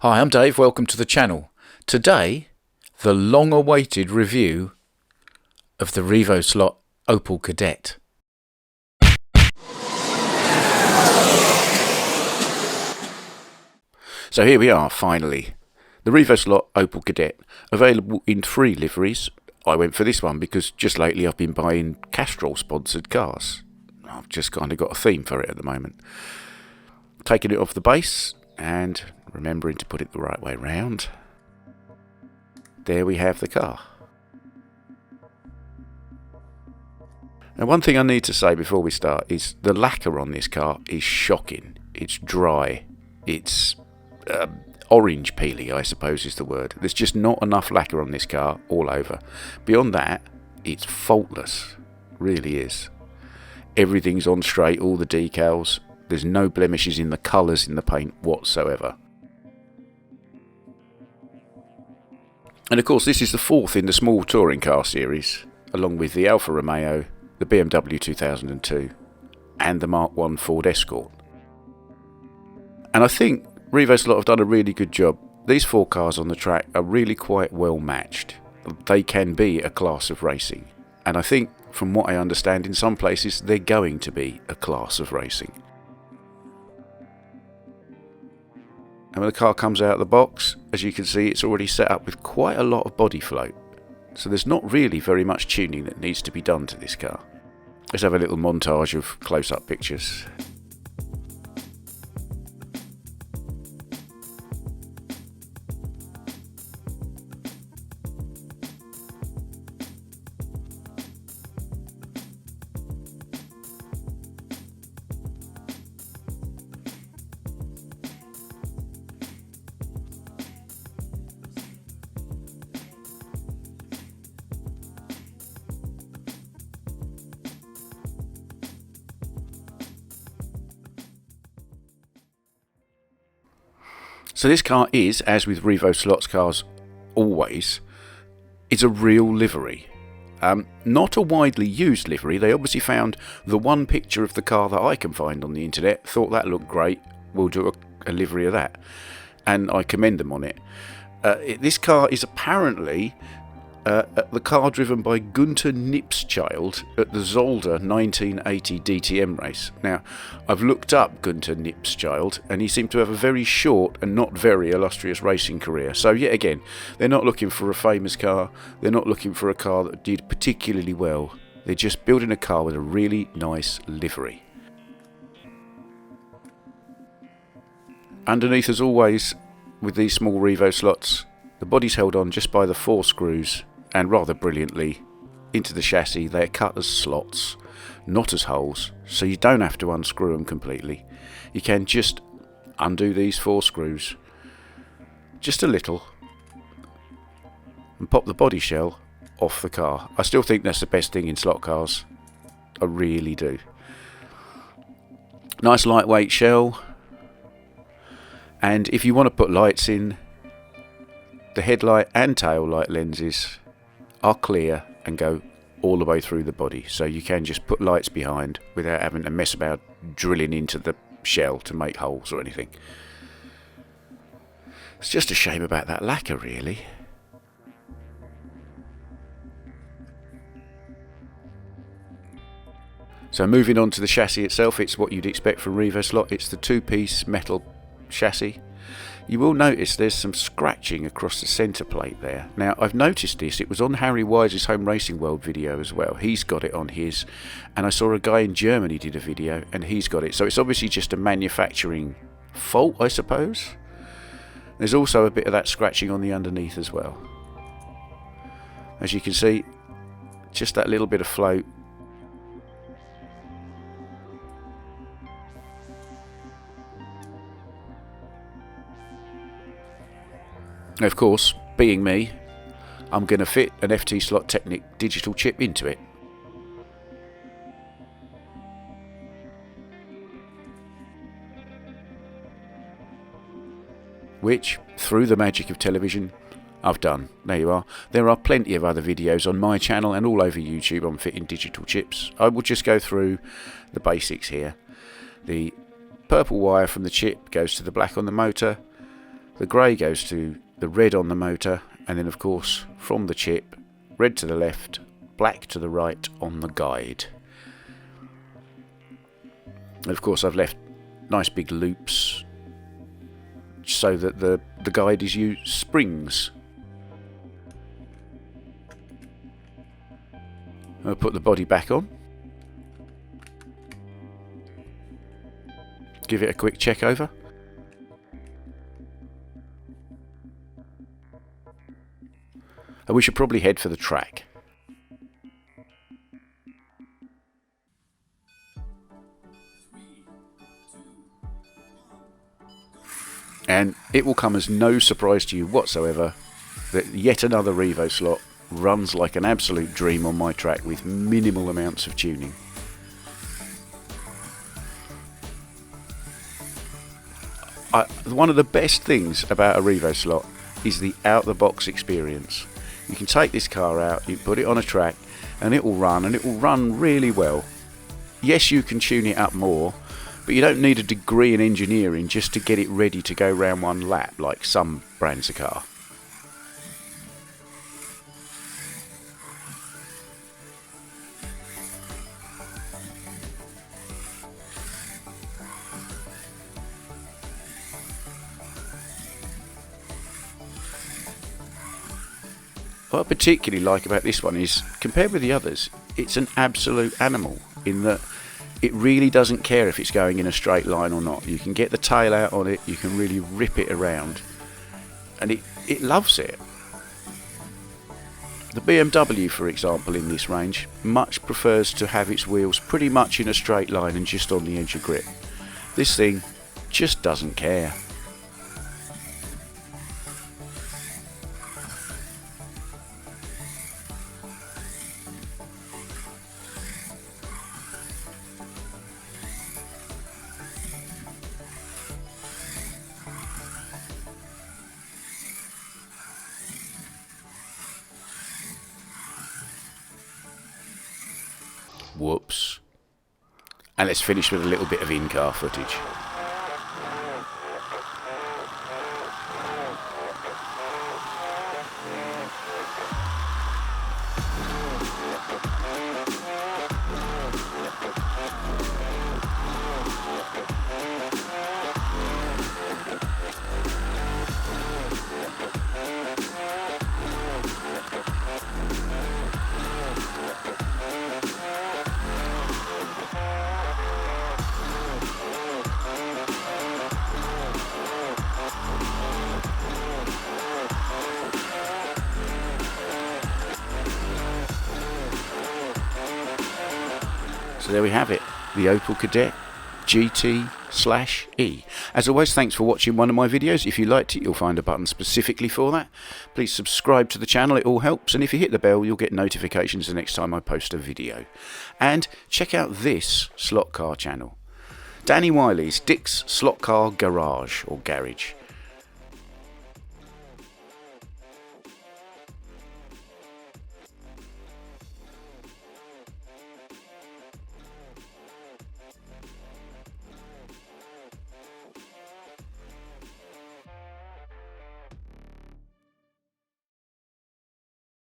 Hi, I'm Dave, welcome to the channel. Today, the long-awaited review of the Revoslot Opel Kadett. So here we are, finally. The Revoslot Opel Kadett, available in 3 liveries. I went for this one because just lately I've been buying Castrol-sponsored cars. I've just kind of got a theme for it at the moment. Taking it off the base and remembering to put it the right way round. There we have the car. Now, one thing I need to say before we start is the lacquer on this car is shocking. It's dry. It's orange peely, I suppose is the word. There's just not enough lacquer on this car all over. Beyond that, it's faultless. Really is. Everything's on straight, all the decals. There's no blemishes in the colours in the paint whatsoever. And of course, this is the 4th in the small touring car series, along with the Alfa Romeo, the BMW 2002, and the Mark I Ford Escort. And I think Revoslot have done a really good job. These 4 cars on the track are really quite well matched. They can be a class of racing. And I think, from what I understand, in some places they're going to be a class of racing. And when the car comes out of the box, as you can see, it's already set up with quite a lot of body float. So there's not really very much tuning that needs to be done to this car. Let's have a little montage of close-up pictures. So this car is, as with Revoslot's cars always, is a real livery. Not a widely used livery. They obviously found the one picture of the car that I can find on the internet, thought that looked great, we'll do a livery of that. And I commend them on it. This car is apparently the car driven by Knippschild at the Zolder 1980 DTM race. Now, I've looked up Knippschild, and he seemed to have a very short and not very illustrious racing career. So yet again, they're not looking for a famous car, they're not looking for a car that did particularly well. They're just building a car with a really nice livery. Underneath, as always, with these small Revoslots, the body's held on just by the 4 screws, and rather brilliantly, into the chassis. They're cut as slots, not as holes, so you don't have to unscrew them completely. You can just undo these 4 screws, just a little, and pop the body shell off the car. I still think that's the best thing in slot cars. I really do. Nice lightweight shell, and if you want to put lights in, the headlight and tail light lenses are clear and go all the way through the body, so you can just put lights behind without having to mess about drilling into the shell to make holes or anything. It's just a shame about that lacquer, really. So moving on to the chassis itself, it's what you'd expect from Revoslot. It's the 2-piece metal chassis. You will notice there's some scratching across the centre plate there. Now, I've noticed this. It was on Harry Wise's Home Racing World video as well. He's got it on his. And I saw a guy in Germany did a video and he's got it. So it's obviously just a manufacturing fault, I suppose. There's also a bit of that scratching on the underneath as well. As you can see, just that little bit of float. Of course, being me, I'm going to fit an FT Slot Technic digital chip into it. Which, through the magic of television, I've done. There you are. There are plenty of other videos on my channel and all over YouTube on fitting digital chips. I will just go through the basics here. The purple wire from the chip goes to the black on the motor. The grey goes to the red on the motor, and then of course from the chip, red to the left, black to the right on the guide. And of course I've left nice big loops so that the guide is used springs. I'll put the body back on. Give it a quick check over. And we should probably head for the track. And it will come as no surprise to you whatsoever that yet another Revoslot runs like an absolute dream on my track with minimal amounts of tuning. One of the best things about a Revoslot is the out-the-box experience. You can take this car out, you put it on a track, and it will run really well. Yes, you can tune it up more, but you don't need a degree in engineering just to get it ready to go round one lap like some brands of car. What I particularly like about this one is, compared with the others, it's an absolute animal in that it really doesn't care if it's going in a straight line or not. You can get the tail out on it, you can really rip it around, and it loves it. The BMW, for example, in this range, much prefers to have its wheels pretty much in a straight line and just on the edge of grip. This thing just doesn't care. Whoops. And let's finish with a little bit of in-car footage. So there we have it, the Opel Kadett GT/E. As always, thanks for watching one of my videos. If you liked it, you'll find a button specifically for that. Please subscribe to the channel, it all helps. And if you hit the bell, you'll get notifications the next time I post a video. And check out this slot car channel, Danny Wiley's Dick's Slot Car Garage or Garage.